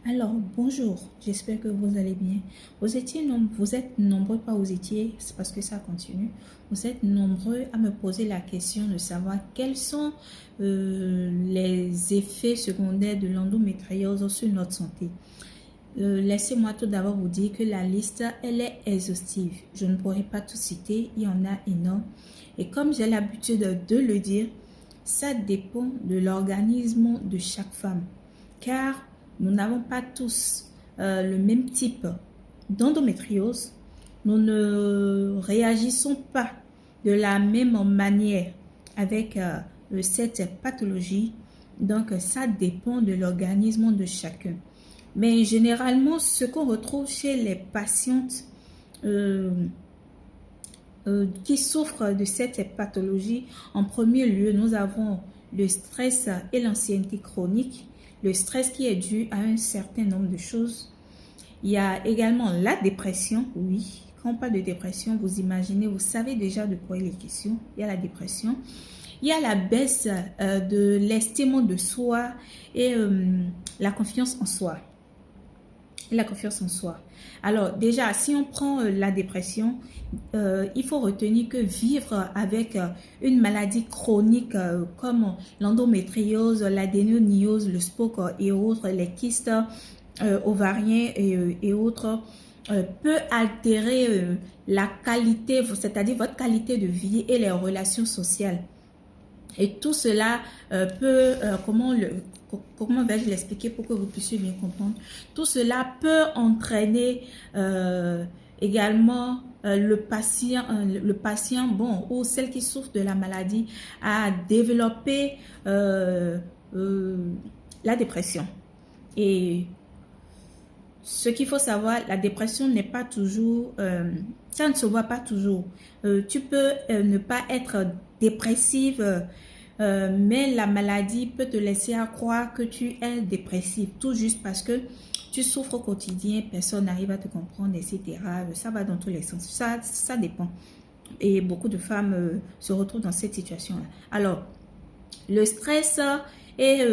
Alors, bonjour, j'espère que vous allez bien. Vous êtes nombreux, pas vous étiez, c'est parce que ça continue. Vous êtes nombreux à me poser la question de savoir quels sont les effets secondaires de l'endométriose sur notre santé. Laissez-moi tout d'abord vous dire que la liste, elle est exhaustive. Je ne pourrai pas tout citer, il y en a énorme. Et comme j'ai l'habitude de le dire, ça dépend de l'organisme de chaque femme. Car nous n'avons pas tous le même type d'endométriose. Nous ne réagissons pas de la même manière avec cette pathologie. Donc, ça dépend de l'organisme de chacun. Mais généralement, ce qu'on retrouve chez les patientes qui souffrent de cette pathologie, en premier lieu, nous avons le stress et l'ancienneté chronique. Le stress qui est dû à un certain nombre de choses. Il y a également la dépression, oui. Quand on parle de dépression, vous imaginez, vous savez déjà de quoi il est question. Il y a la dépression. Il y a la baisse de l'estime de soi et la confiance en soi. La confiance en soi. Alors déjà, si on prend la dépression, il faut retenir que vivre avec une maladie chronique comme l'endométriose, l'adénomiose, le SPOC et autres, les kystes ovariens et autres, peut altérer la qualité, c'est-à-dire votre qualité de vie et les relations sociales. Et tout cela comment vais-je l'expliquer pour que vous puissiez bien comprendre? Tout cela peut entraîner également le patient, bon, ou celle qui souffre de la maladie à développer la dépression. Et ce qu'il faut savoir, la dépression n'est pas toujours, ça ne se voit pas toujours. Tu peux ne pas être dépressive, mais la maladie peut te laisser à croire que tu es dépressive, tout juste parce que tu souffres au quotidien, personne n'arrive à te comprendre, etc. Ça va dans tous les sens, ça dépend. Et beaucoup de femmes se retrouvent dans cette situation-là. Alors, le stress et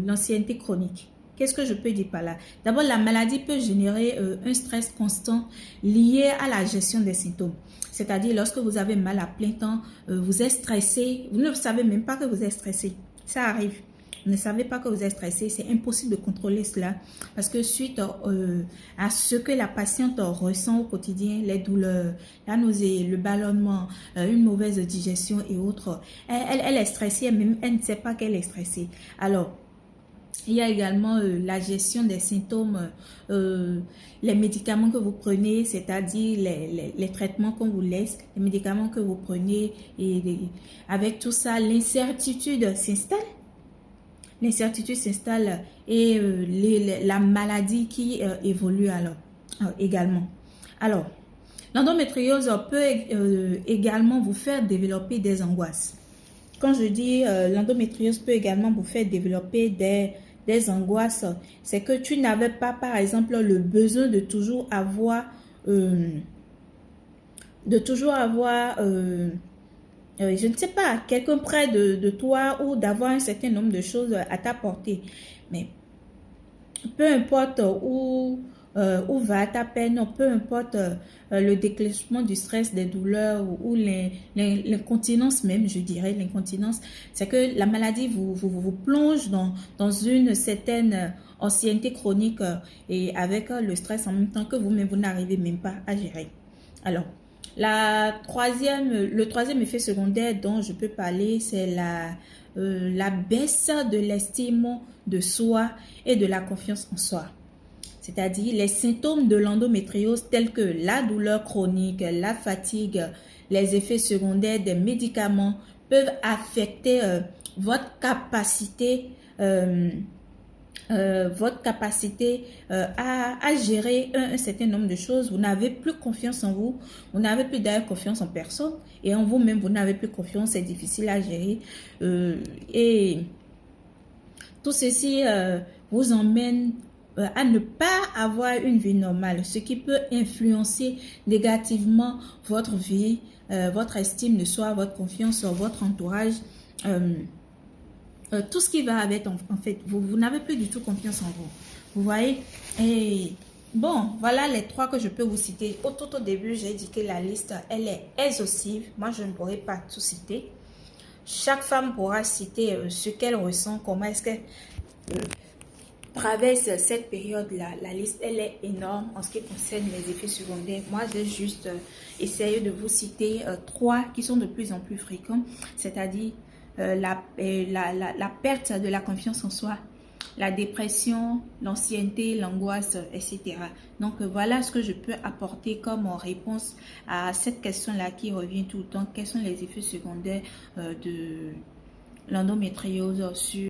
l'ancienneté chronique. Qu'est-ce que je peux dire par là? D'abord, la maladie peut générer un stress constant lié à la gestion des symptômes. C'est-à-dire, lorsque vous avez mal à plein temps, vous êtes stressé, vous ne savez même pas que vous êtes stressé. Ça arrive. Vous ne savez pas que vous êtes stressé, c'est impossible de contrôler cela parce que suite à ce que la patiente ressent au quotidien, les douleurs, la nausée, le ballonnement, une mauvaise digestion et autres, elle est stressée, même elle ne sait pas qu'elle est stressée. Alors, il y a également la gestion des symptômes, les médicaments que vous prenez, c'est-à-dire les traitements qu'on vous laisse, les médicaments que vous prenez, et avec tout ça, l'incertitude s'installe. L'incertitude s'installe et la maladie qui évolue alors également. Alors, l'endométriose peut également vous faire développer des angoisses. Quand je dis l'endométriose peut également vous faire développer des angoisses, c'est que tu n'avais pas, par exemple, le besoin de toujours avoir, je ne sais pas, quelqu'un près de toi ou d'avoir un certain nombre de choses à ta portée. Mais peu importe où va ta peine, peu importe le déclenchement du stress, des douleurs ou l'incontinence même, je dirais, l'incontinence, c'est que la maladie vous plonge dans une certaine ancienneté chronique et avec le stress en même temps que vous-même, vous n'arrivez même pas à gérer. Alors, le troisième effet secondaire dont je peux parler, c'est la baisse de l'estime de soi et de la confiance en soi. C'est-à-dire les symptômes de l'endométriose tels que la douleur chronique, la fatigue, les effets secondaires des médicaments peuvent affecter votre capacité à gérer un certain nombre de choses. Vous n'avez plus confiance en vous, vous n'avez plus d'ailleurs confiance en personne et en vous-même, vous n'avez plus confiance, c'est difficile à gérer. Et tout ceci vous emmène à ne pas avoir une vie normale, ce qui peut influencer négativement votre vie, votre estime de soi, votre confiance en votre entourage. Tout ce qui va avec, en fait, vous n'avez plus du tout confiance en vous. Vous voyez? Et bon, voilà les trois que je peux vous citer. Tout au début, j'ai dit que la liste, elle est exhaustive. Moi, je ne pourrais pas tout citer. Chaque femme pourra citer ce qu'elle ressent, comment est-ce qu'elle traverse cette période-là. La liste, elle est énorme en ce qui concerne les effets secondaires. Moi, j'ai juste essayé de vous citer trois qui sont de plus en plus fréquents, c'est-à-dire la perte de la confiance en soi, la dépression, l'ancienneté, l'angoisse, etc. Donc, voilà ce que je peux apporter comme réponse à cette question-là qui revient tout le temps. Quels sont les effets secondaires de l'endométriose sur